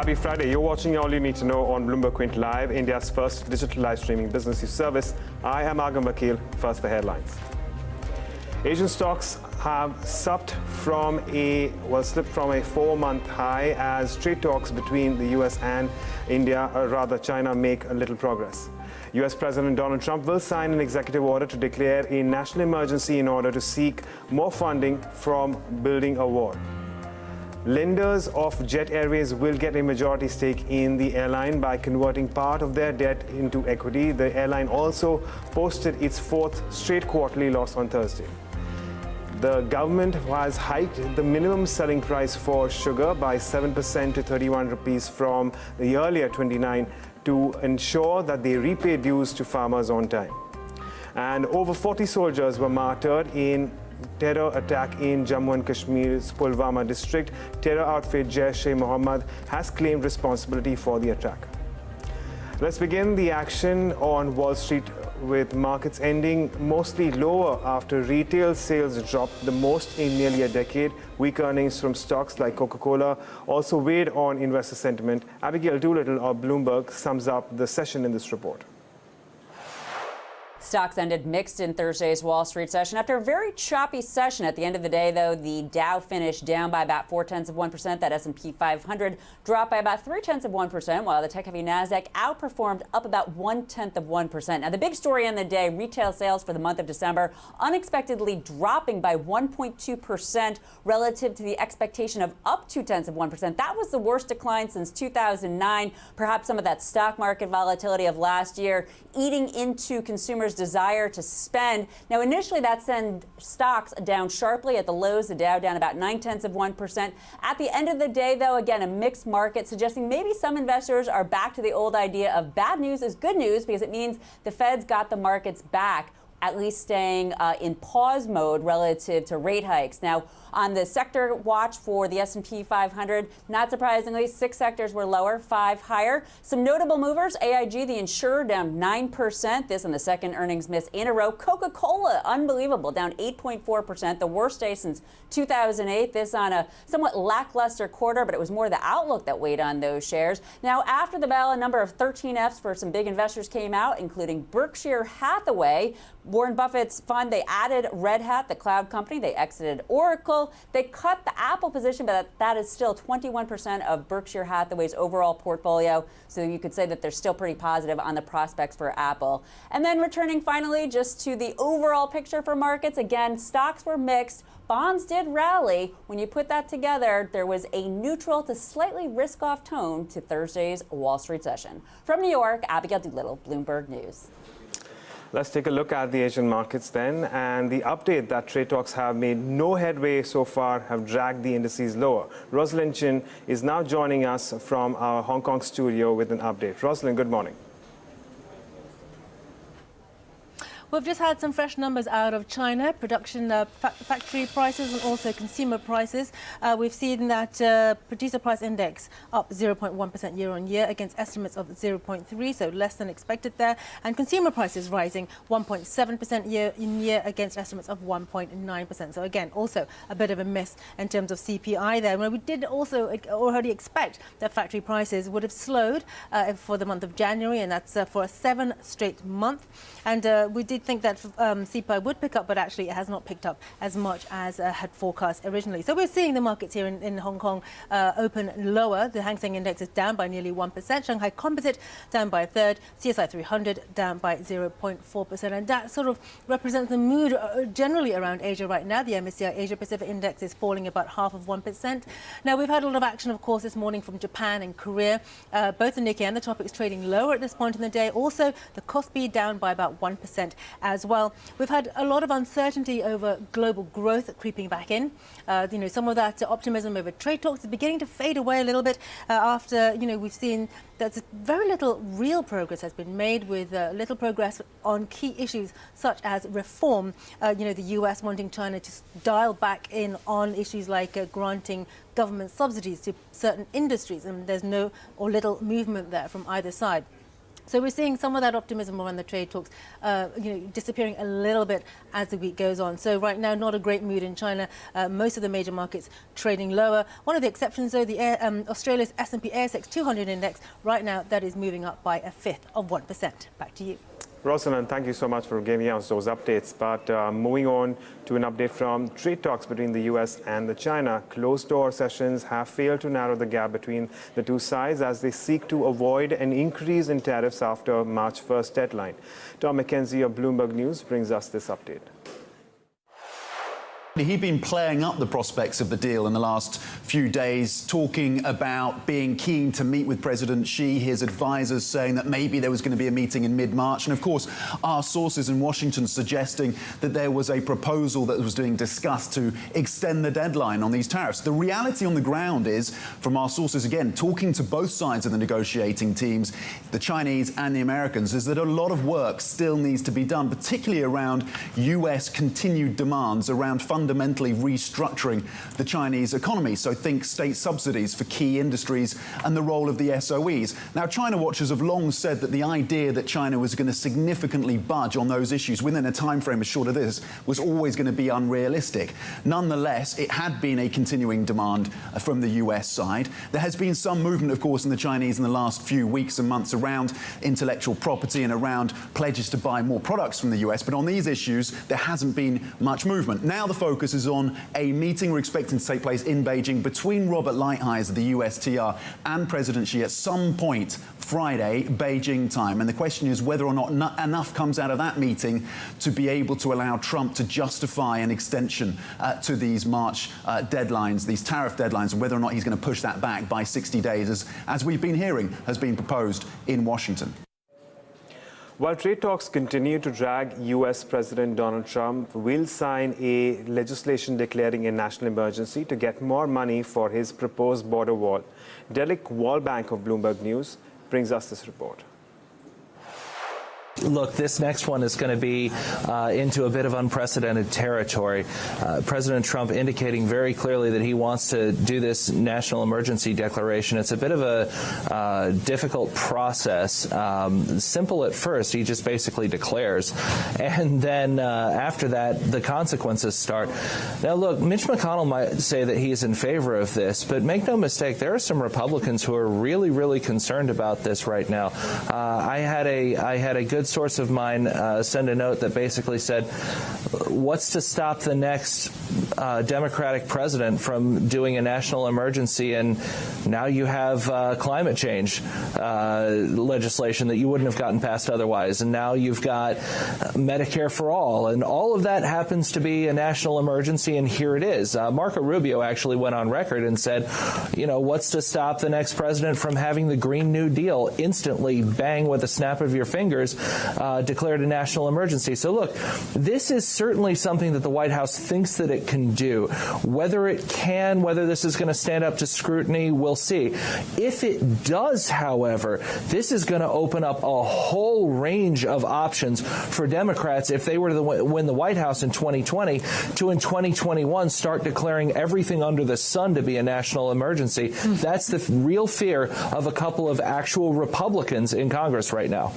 Happy Friday. You're watching All You Need to Know on Bloomberg Quint Live, India's first digital live streaming business news service. I am Agam Vakil. First, the headlines. Asian stocks have slipped from a 4-month high as trade talks between the US and India, or rather China, make a little progress. US President Donald Trump will sign an executive order to declare a national emergency in order to seek more funding from building a wall. Lenders of Jet Airways will get a majority stake in the airline by converting part of their debt into equity. The airline also posted its fourth straight quarterly loss on Thursday. The government has hiked the minimum selling price for sugar by 7% to 31 rupees from the earlier 29 to ensure that they repay dues to farmers on time. And over 40 soldiers were martyred in terror attack in Jammu and Kashmir's Pulwama district. Terror outfit Jaish-e-Mohammed has claimed responsibility for the attack. Let's begin the action on Wall Street with markets ending mostly lower after retail sales dropped the most in nearly a decade. Weak earnings from stocks like Coca-Cola also weighed on investor sentiment. Abigail Doolittle of Bloomberg sums up the session in this report. Stocks ended mixed in Thursday's Wall Street session. After a very choppy session at the end of the day, though, the Dow finished down by about 0.4%. That S&P 500 dropped by about 0.3%, while the tech-heavy Nasdaq outperformed up about 0.1%. Now, the big story in the day, retail sales for the month of December unexpectedly dropping by 1.2% relative to the expectation of up 0.2%. That was the worst decline since 2009. Perhaps some of that stock market volatility of last year eating into consumers' desire to spend. Now, initially, that sent stocks down sharply at the lows, the Dow down about 0.9%. At the end of the day, though, again, a mixed market, suggesting maybe some investors are back to the old idea of bad news is good news because it means the Fed's got the markets back, at least staying in pause mode relative to rate hikes. Now, on the sector watch for the S&P 500, not surprisingly, 6 sectors were lower, 5 higher. Some notable movers, AIG, the insurer, down 9%. This on the second earnings miss in a row. Coca-Cola, unbelievable, down 8.4%, the worst day since 2008. This on a somewhat lackluster quarter, but it was more the outlook that weighed on those shares. Now, after the bell, a number of 13Fs for some big investors came out, including Berkshire Hathaway, Warren Buffett's fund. They added Red Hat, the cloud company. They exited Oracle. They cut the Apple position, but that is still 21% of Berkshire Hathaway's overall portfolio. So you could say that they're still pretty positive on the prospects for Apple. And then returning finally just to the overall picture for markets, again, stocks were mixed. Bonds did rally. When you put that together, there was a neutral to slightly risk-off tone to Thursday's Wall Street session. From New York, Abigail Doolittle, Bloomberg News. Let's take a look at the Asian markets then, and the update that trade talks have made no headway so far have dragged the indices lower. Rosalind Chin is now joining us from our Hong Kong studio with an update. Rosalind, good morning. We've just had some fresh numbers out of China, production factory prices and also consumer prices. We've seen that producer price index up 0.1% year on year against estimates of 0.3, so less than expected there. And consumer prices rising 1.7% year in year against estimates of 1.9%. So again, also a bit of a miss in terms of CPI there. Well, we did also already expect that factory prices would have slowed for the month of January, and that's for a 7 straight month. And we did think that CPI would pick up, but actually it has not picked up as much as had forecast originally. So we're seeing the markets here in Hong Kong open lower. The Hang Seng Index is down by nearly 1%. Shanghai Composite down by a third. CSI 300 down by 0.4%. And that sort of represents the mood generally around Asia right now. The MSCI Asia Pacific Index is falling about 0.5%. Now, we've had a lot of action, of course, this morning from Japan and Korea. Both the Nikkei and the Topix trading lower at this point in the day. Also, the Kospi down by about 1% as well. We've had a lot of uncertainty over global growth creeping back in. Some of that optimism over trade talks is beginning to fade away a little bit after, we've seen that very little real progress has been made, with little progress on key issues such as reform. The US wanting China to dial back in on issues like granting government subsidies to certain industries, and there's no or little movement there from either side. So we're seeing some of that optimism around the trade talks disappearing a little bit as the week goes on. So right now, not a great mood in China. Most of the major markets trading lower. One of the exceptions, though, the Australia's S&P ASX 200 index, right now that is moving up by 1/5%. Back to you. Rosalind, thank you so much for giving us those updates. But moving on to an update from trade talks between the US and China, closed-door sessions have failed to narrow the gap between the two sides as they seek to avoid an increase in tariffs after March 1st deadline. Tom McKenzie of Bloomberg News brings us this update. He'd been playing up the prospects of the deal in the last few days, talking about being keen to meet with President Xi, his advisors saying that maybe there was going to be a meeting in mid-March. And of course, our sources in Washington suggesting that there was a proposal that was being discussed to extend the deadline on these tariffs. The reality on the ground is, from our sources again, talking to both sides of the negotiating teams, the Chinese and the Americans, is that a lot of work still needs to be done, particularly around US continued demands around fundamentally restructuring the Chinese economy. So think state subsidies for key industries and the role of the SOEs. Now, China watchers have long said that the idea that China was going to significantly budge on those issues within a time frame as short as this was always going to be unrealistic. Nonetheless, it had been a continuing demand from the US side. There has been some movement, of course, in the Chinese in the last few weeks and months around intellectual property and around pledges to buy more products from the US. But on these issues, there hasn't been much movement. Now the focus is on a meeting we're expecting to take place in Beijing between Robert Lighthizer, the USTR, and President Xi at some point Friday, Beijing time. And the question is whether or not enough comes out of that meeting to be able to allow Trump to justify an extension to these March deadlines, these tariff deadlines, and whether or not he's going to push that back by 60 days, as we've been hearing, has been proposed in Washington. While trade talks continue to drag, U.S. President Donald Trump will sign a legislation declaring a national emergency to get more money for his proposed border wall. Derek Wallbank of Bloomberg News brings us this report. Look, this next one is going to be into a bit of unprecedented territory. President Trump indicating very clearly that he wants to do this national emergency declaration. It's a bit of a difficult process. Simple at first. He just basically declares. And then after that, the consequences start. Now, look, Mitch McConnell might say that he's in favor of this, but make no mistake, there are some Republicans who are really, really concerned about this right now. I had a good source of mine send a note that basically said, what's to stop the next Democratic president from doing a national emergency? And now you have climate change legislation that you wouldn't have gotten passed otherwise. And now you've got Medicare for all. And all of that happens to be a national emergency. And here it is. Marco Rubio actually went on record and said, you know, what's to stop the next president from having the Green New Deal instantly, bang, with a snap of your fingers, declared a national emergency. So look, this is certainly something that the White House thinks that it can do. Whether it can, whether this is going to stand up to scrutiny, we'll see. If it does, however, this is going to open up a whole range of options for Democrats if they were to win the White House in 2020 to in 2021 start declaring everything under the sun to be a national emergency. That's the real fear of a couple of actual Republicans in Congress right now.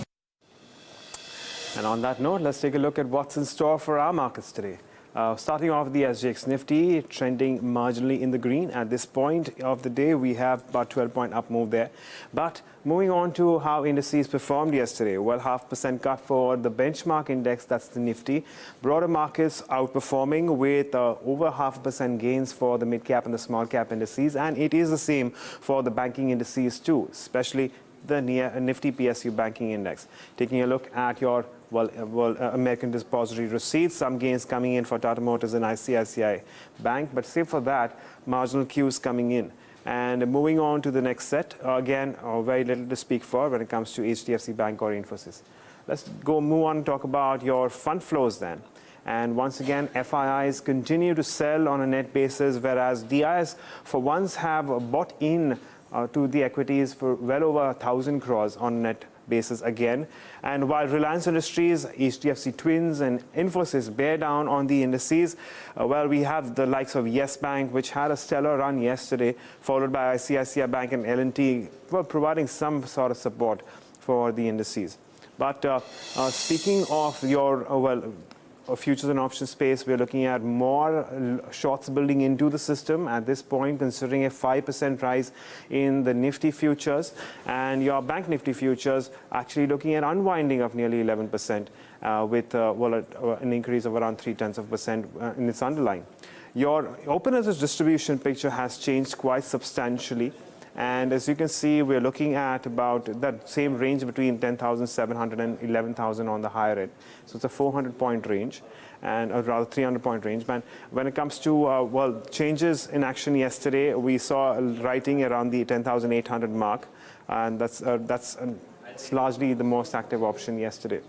And on that note, let's take a look at what's in store for our markets today. Starting off the SGX Nifty, trending marginally in the green. At this point of the day, we have about 12-point up move there. But moving on to how indices performed yesterday. Well, 0.5% cut for the benchmark index, that's the Nifty. Broader markets outperforming with over 0.5% gains for the mid-cap and the small-cap indices. And it is the same for the banking indices too, especially the Nifty PSU banking index. Taking a look at your American depository receipts, some gains coming in for Tata Motors and ICICI Bank, but save for that, marginal cues coming in. And moving on to the next set, again, very little to speak for when it comes to HDFC Bank or Infosys. Let's move on and talk about your fund flows then. And once again, FIIs continue to sell on a net basis, whereas DIs for once have bought in to the equities for well over 1,000 crores on net basis again. And while Reliance Industries, HDFC Twins and Infosys bear down on the indices, well, we have the likes of Yes Bank, which had a stellar run yesterday, followed by ICICI Bank and L&T, well, providing some sort of support. for the indices. But speaking of your, futures and options space, we're looking at more shorts building into the system at this point, considering a 5% rise in the Nifty futures, and your Bank Nifty futures actually looking at unwinding of nearly 11%, with an increase of around 0.3% in its underlying. Your open interest distribution picture has changed quite substantially. And as you can see, we're looking at about that same range between 10,700 and 11,000 on the higher end. So it's a 400-point range, and or rather 300-point range. And when it comes to changes in action yesterday, we saw writing around the 10,800 mark, and that's largely the most active option yesterday.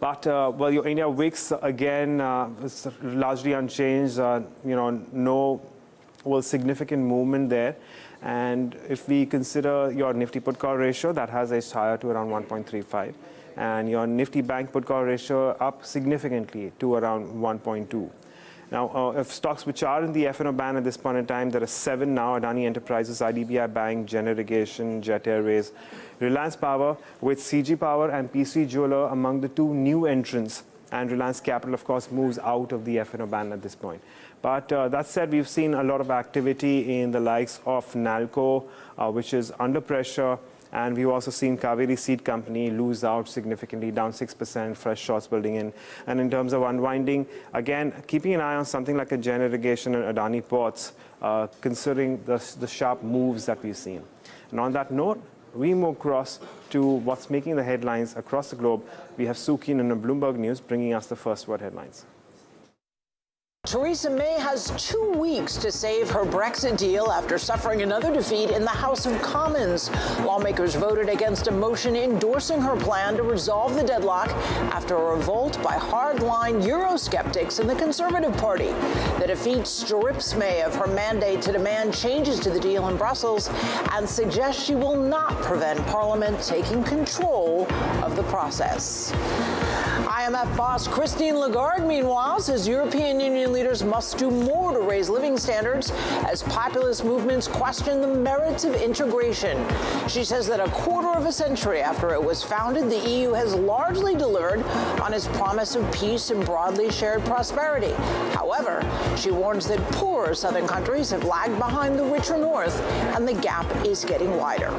But your India VIX again is largely unchanged. No significant movement there. And if we consider your Nifty put call ratio, that has edged higher to around 1.35, and your Nifty Bank put call ratio up significantly to around 1.2. Now, if stocks which are in the F&O ban at this point in time, there are 7 now: Adani Enterprises, IDBI Bank, Jet Irrigation, Jet Airways, Reliance Power, with CG Power and PC Jeweler among the 2 new entrants. And Reliance Capital, of course, moves out of the F&O ban at this point. But that said, we've seen a lot of activity in the likes of Nalco, which is under pressure. And we've also seen Kaveri Seed Company lose out significantly, down 6%, fresh shorts building in. And in terms of unwinding, again, keeping an eye on something like a Jet Irrigation and Adani Ports, considering the sharp moves that we've seen. And on that note, we move across to what's making the headlines across the globe. We have Sue Keenan in Bloomberg News bringing us the first word headlines. Theresa May has 2 weeks to save her Brexit deal after suffering another defeat in the House of Commons. Lawmakers voted against a motion endorsing her plan to resolve the deadlock after a revolt by hardline Eurosceptics in the Conservative Party. The defeat strips May of her mandate to demand changes to the deal in Brussels and suggests she will not prevent Parliament taking control of the process. IMF boss Christine Lagarde, meanwhile, says European Union leaders must do more to raise living standards as populist movements question the merits of integration. She says that a quarter of a century after it was founded, the EU has largely delivered on its promise of peace and broadly shared prosperity. However, she warns that poorer southern countries have lagged behind the richer north, and the gap is getting wider.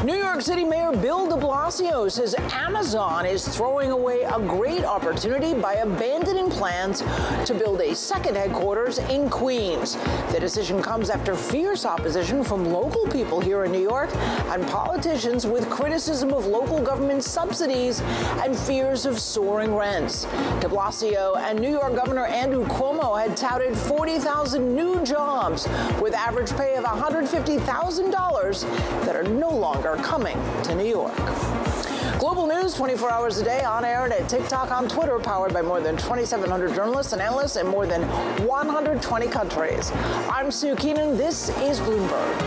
New York City Mayor Bill de Blasio says Amazon is throwing away a great opportunity by abandoning plans to build a second headquarters in Queens. The decision comes after fierce opposition from local people here in New York and politicians with criticism of local government subsidies and fears of soaring rents. De Blasio and New York Governor Andrew Cuomo had touted 40,000 new jobs with average pay of $150,000 that are no longer coming to New York. Global news 24 hours a day, on air and at TikTok, on Twitter, powered by more than 2,700 journalists and analysts in more than 120 countries. I'm Sue Keenan. This is Bloomberg.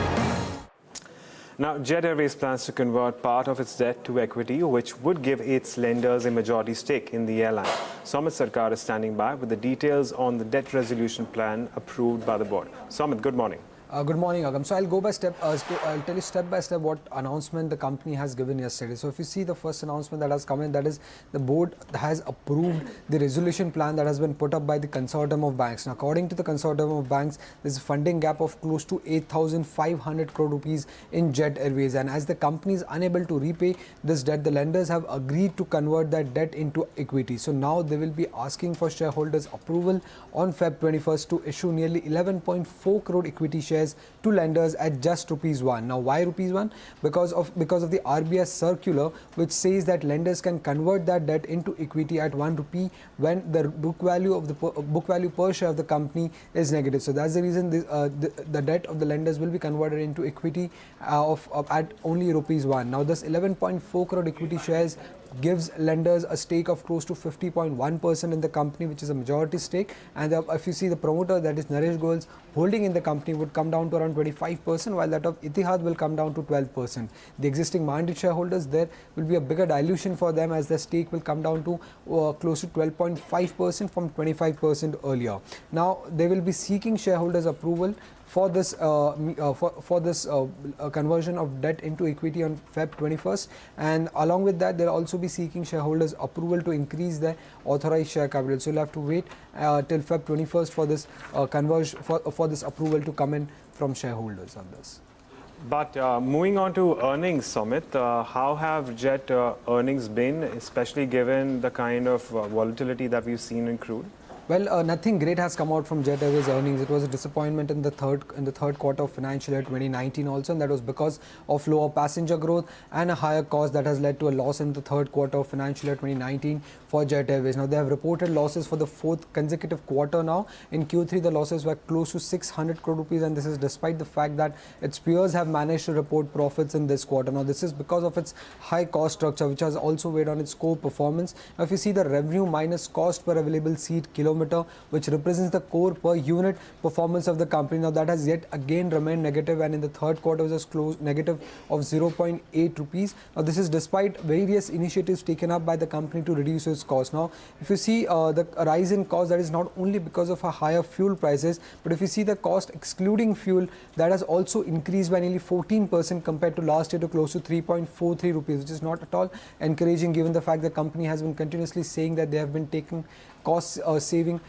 Now, Jet Airways plans to convert part of its debt to equity, which would give its lenders a majority stake in the airline. Somit Sarkar is standing by with the details on the debt resolution plan approved by the board. Somit, good morning. Good morning, Agam. So I'll go by step. I'll tell you step by step what announcement the company has given yesterday. So if you see the first announcement that has come in, that is the board has approved the resolution plan that has been put up by the consortium of banks. Now, according to the consortium of banks, there's a funding gap of close to 8,500 crore rupees in Jet Airways. And as the company is unable to repay this debt, the lenders have agreed to convert that debt into equity. So now they will be asking for shareholders' approval on Feb 21st to issue nearly 11.4 crore equity shares to lenders at just ₹1. Now, why ₹1? Because of the RBI circular, which says that lenders can convert that debt into equity at ₹1 when the book value per share of the company is negative. So that's the reason the debt of the lenders will be converted into equity at only ₹1. Now, this 11.4 crore equity shares gives lenders a stake of close to 50.1% in the company, which is a majority stake. And if you see the promoter, that is Naresh Goyal's holding in the company, would come down to around 25%, while that of Etihad will come down to 12%. The existing mandate shareholders, there will be a bigger dilution for them, as the stake will come down to close to 12.5% from 25% earlier. Now, they will be seeking shareholders' approval for this conversion of debt into equity on Feb 21st, and along with that they'll also be seeking shareholders approval to increase their authorized share capital. So you'll have to wait till Feb 21st for this conversion for this approval to come in from shareholders on this. But moving on to earnings, Sumit, how have Jet earnings been, especially given the kind of volatility that we've seen in crude? Well, nothing great has come out from Jet Airways earnings. It was a disappointment in the third quarter of financial year 2019 also, and that was because of lower passenger growth and a higher cost that has led to a loss in the third quarter of financial year 2019 for Jet Airways. Now, they have reported losses for the fourth consecutive quarter now. In Q3, the losses were close to 600 crore rupees, and this is despite the fact that its peers have managed to report profits in this quarter. Now, this is because of its high cost structure, which has also weighed on its core performance. Now, if you see the revenue minus cost per available seat kilometer, which represents the core per unit performance of the company, now that has yet again remained negative, and in the third quarter was just close negative of 0.8 rupees. Now, this is despite various initiatives taken up by the company to reduce its cost. Now, if you see the rise in cost, that is not only because of a higher fuel prices, but if you see the cost excluding fuel, that has also increased by nearly 14% compared to last year to close to 3.43 rupees, which is not at all encouraging given the fact the company has been continuously saying that they have been taking cost saving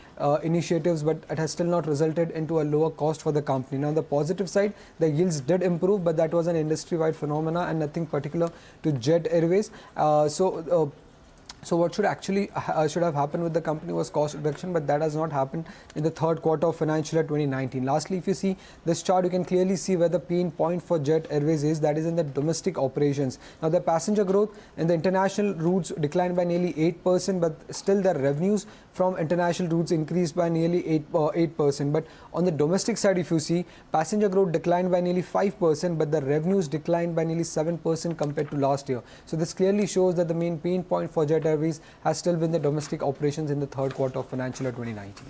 initiatives, but it has still not resulted into a lower cost for the company. Now, on the positive side, the yields did improve, but that was an industry-wide phenomena and nothing particular to Jet Airways. So what should actually should have happened with the company was cost reduction, but that has not happened in the third quarter of financial year 2019. Lastly, if you see this chart, you can clearly see where the pain point for Jet Airways is, that is in the domestic operations. Now, the passenger growth in the international routes declined by nearly 8%, but still the revenues from international routes increased by nearly 8%. But on the domestic side, if you see, passenger growth declined by nearly 5%, but the revenues declined by nearly 7% compared to last year. So this clearly shows that the main pain point for Jet Airways has still been the domestic operations in the third quarter of financial year 2019.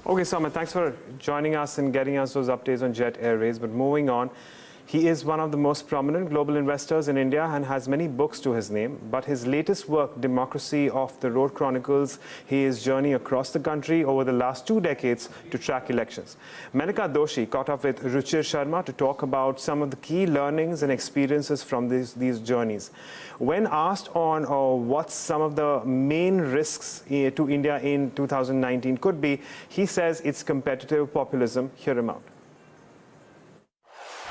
Okay, Sumit, thanks for joining us and getting us those updates on Jet Airways. But moving on, he is one of the most prominent global investors in India and has many books to his name. But his latest work, Democracy of the Road, chronicles his journey across the country over the last 2 decades to track elections. Menika Doshi caught up with Ruchir Sharma to talk about some of the key learnings and experiences from these journeys. When asked on what some of the main risks to India in 2019 could be, he says it's competitive populism. Hear him out.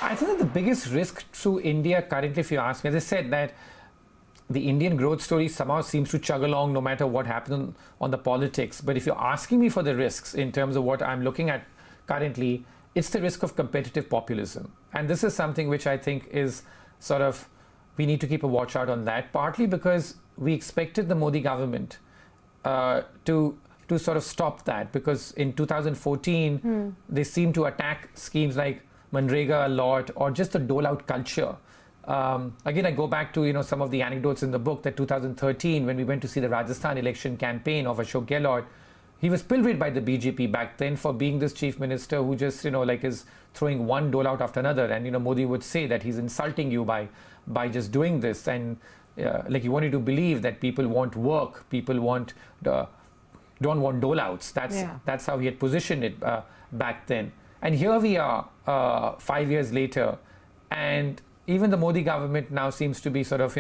I think that the biggest risk to India currently, if you ask me, as I said, that the Indian growth story somehow seems to chug along no matter what happens on the politics. But if you're asking me for the risks in terms of what I'm looking at currently, it's the risk of competitive populism. And this is something which I think is sort of, we need to keep a watch out on that, partly because we expected the Modi government to sort of stop that, because in 2014, they seemed to attack schemes like Manrega a lot, or just the dole-out culture. Again, I go back to some of the anecdotes in the book that 2013, when we went to see the Rajasthan election campaign of Ashok Gehlot, he was pilloried by the BJP back then for being this chief minister who just is throwing one dole-out after another, and Modi would say that he's insulting you by just doing this, and he wanted to believe that people want work, people don't want dole-outs. That's how he had positioned it back then. And here we are 5 years later, and even the Modi government now seems to be sort of,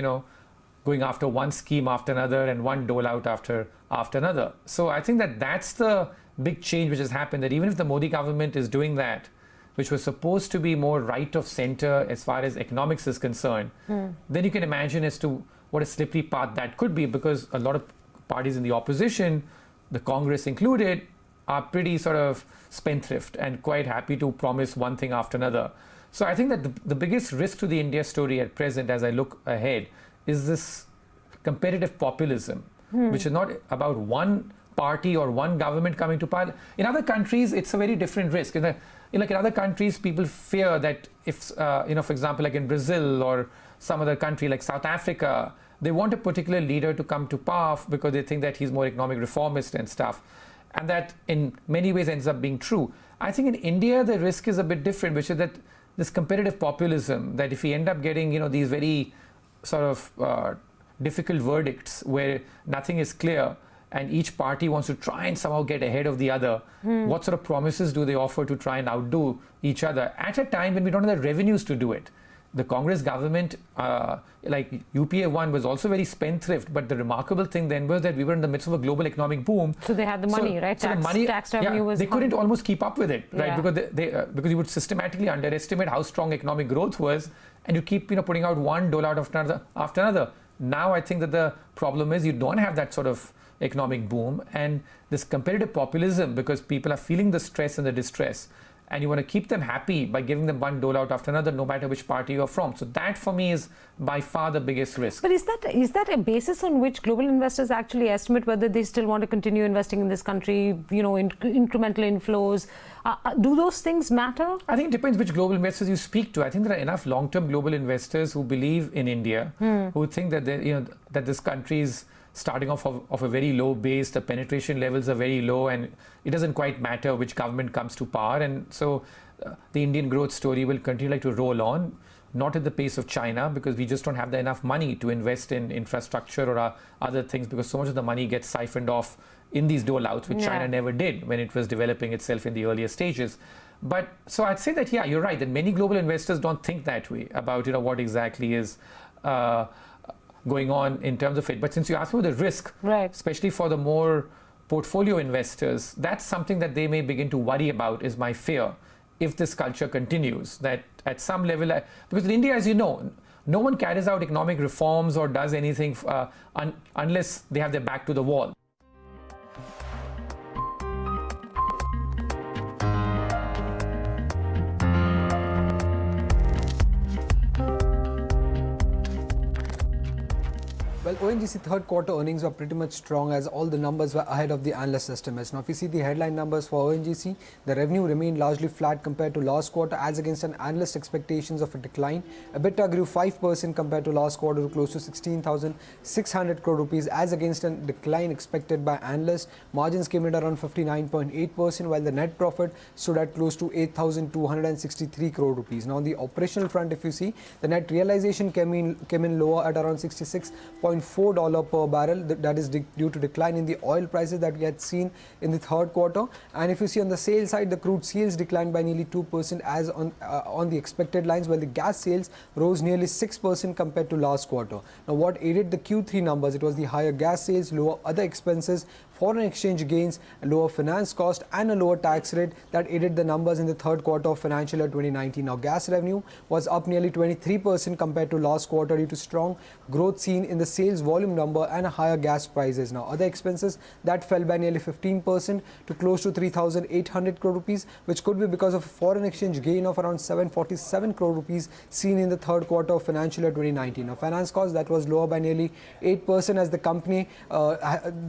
going after one scheme after another and one dole out after another. So I think that that's the big change which has happened, that even if the Modi government is doing that, which was supposed to be more right of center as far as economics is concerned, then you can imagine as to what a slippery path that could be, because a lot of parties in the opposition, the Congress included, are pretty sort of spendthrift and quite happy to promise one thing after another. So I think that the biggest risk to the India story at present, as I look ahead, is this competitive populism, which is not about one party or one government coming to power. In other countries, it's a very different risk. In other countries, people fear that if, for example, like in Brazil or some other country like South Africa, they want a particular leader to come to power because they think that he's more economic reformist and stuff. And that in many ways ends up being true. I think in India, the risk is a bit different, which is that this competitive populism, that if we end up getting, these very sort of difficult verdicts where nothing is clear, and each party wants to try and somehow get ahead of the other, what sort of promises do they offer to try and outdo each other at a time when we don't have the revenues to do it? The Congress government, like UPA 1, was also very spendthrift, but the remarkable thing then was that we were in the midst of a global economic boom. So they had the money, right? So Tax revenue was... They couldn't almost keep up with it, right? Because you would systematically underestimate how strong economic growth was, and you keep putting out one dole after another. Now I think that the problem is you don't have that sort of economic boom, and this competitive populism, because people are feeling the stress and the distress, and you want to keep them happy by giving them one dole out after another, no matter which party you're from. So that, for me, is by far the biggest risk. But is that a basis on which global investors actually estimate whether they still want to continue investing in this country, incremental inflows? Do those things matter? I think it depends which global investors you speak to. I think there are enough long-term global investors who believe in India, who think that that this country is starting off of a very low base, the penetration levels are very low, and it doesn't quite matter which government comes to power. And so the Indian growth story will continue to roll on, not at the pace of China, because we just don't have enough money to invest in infrastructure or other things, because so much of the money gets siphoned off in these dole outs, which China never did when it was developing itself in the earlier stages. But so I'd say that, you're right, that many global investors don't think that way about what exactly is going on in terms of it. But since you asked me the risk, especially for the more portfolio investors, that's something that they may begin to worry about, is my fear, if this culture continues, that at some level, because in India, as you know, no one carries out economic reforms or does anything unless they have their back to the wall. Well, ONGC third quarter earnings were pretty much strong, as all the numbers were ahead of the analyst estimates. Now, if you see the headline numbers for ONGC, the revenue remained largely flat compared to last quarter, as against an analyst expectations of a decline. EBITDA grew 5% compared to last quarter to close to 16,600 crore rupees, as against a decline expected by analysts. Margins came in around 59.8%, while the net profit stood at close to 8,263 crore rupees. Now, on the operational front, if you see, the net realization came in lower at around $66.4 per barrel. That is due to decline in the oil prices that we had seen in the third quarter. And if you see on the sales side, the crude sales declined by nearly 2% as on the expected lines, while the gas sales rose nearly 6% compared to last quarter. Now, what aided the Q3 numbers? It was the higher gas sales, lower other expenses, foreign exchange gains, lower finance cost, and a lower tax rate that aided the numbers in the third quarter of financial year 2019. Now, gas revenue was up nearly 23% compared to last quarter due to strong growth seen in the sales volume number and higher gas prices. Now, other expenses that fell by nearly 15% to close to 3,800 crore rupees, which could be because of a foreign exchange gain of around 747 crore rupees seen in the third quarter of financial year 2019. Now, finance cost that was lower by nearly 8% as the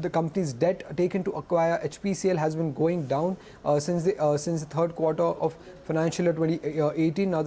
company's debt taken to acquire HPCL has been going down since the third quarter of financial year 2018. Now,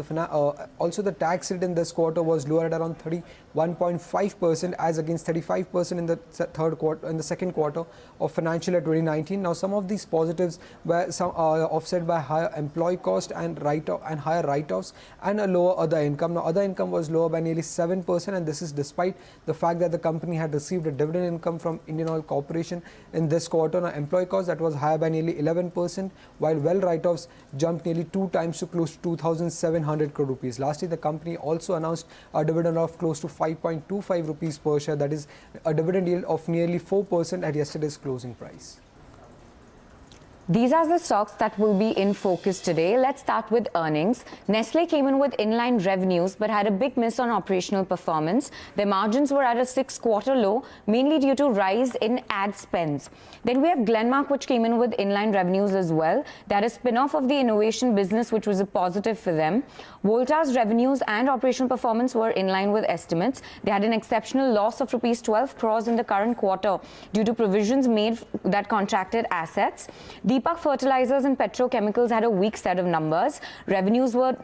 also the tax rate in this quarter was lower at around 31.5% as against 35% in the second quarter of financial year 2019. Now, some of these positives were offset by higher employee cost and higher write-offs and a lower other income. Now, other income was lower by nearly 7%, and this is despite the fact that the company had received a dividend income from Indian Oil Corporation in this quarter. Now, employee cost that was higher by nearly 11%, while well write-offs jumped nearly 2 times to close to 2,700 crore rupees. Lastly, the company also announced a dividend of close to 5.25 rupees per share, that is a dividend yield of nearly 4% at yesterday's closing price. These are the stocks that will be in focus today. Let's start with earnings. Nestle came in with inline revenues but had a big miss on operational performance. Their margins were at a 6-quarter low, mainly due to rise in ad spends. Then we have Glenmark, which came in with inline revenues as well. They had a spin-off of the innovation business, which was a positive for them. Volta's revenues and operational performance were in line with estimates. They had an exceptional loss of rupees 12 crores in the current quarter due to provisions made that contracted assets. Deepak Fertilizers and Petrochemicals had a weak set of numbers. Revenues were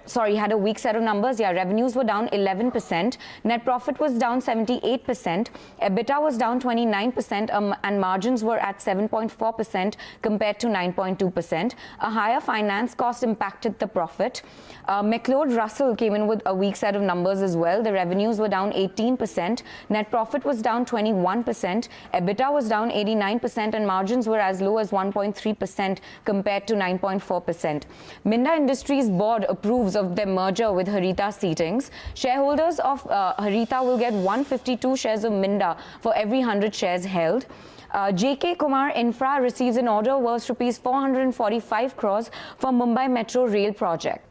had a weak set of numbers. Yeah, revenues were down 11%, net profit was down 78%, EBITDA was down 29%, and margins were at 7.4% compared to 9.2%. A higher finance cost impacted the profit. McLeod Russell came in with a weak set of numbers as well. The revenues were down 18%, net profit was down 21%, EBITDA was down 89%, and margins were as low as 1.3% compared to 9.4%. Minda Industries board approves of their merger with Harita Seatings. Shareholders of Harita will get 152 shares of Minda for every 100 shares held. JK Kumar Infra receives an order worth rupees 445 crores for Mumbai Metro Rail project.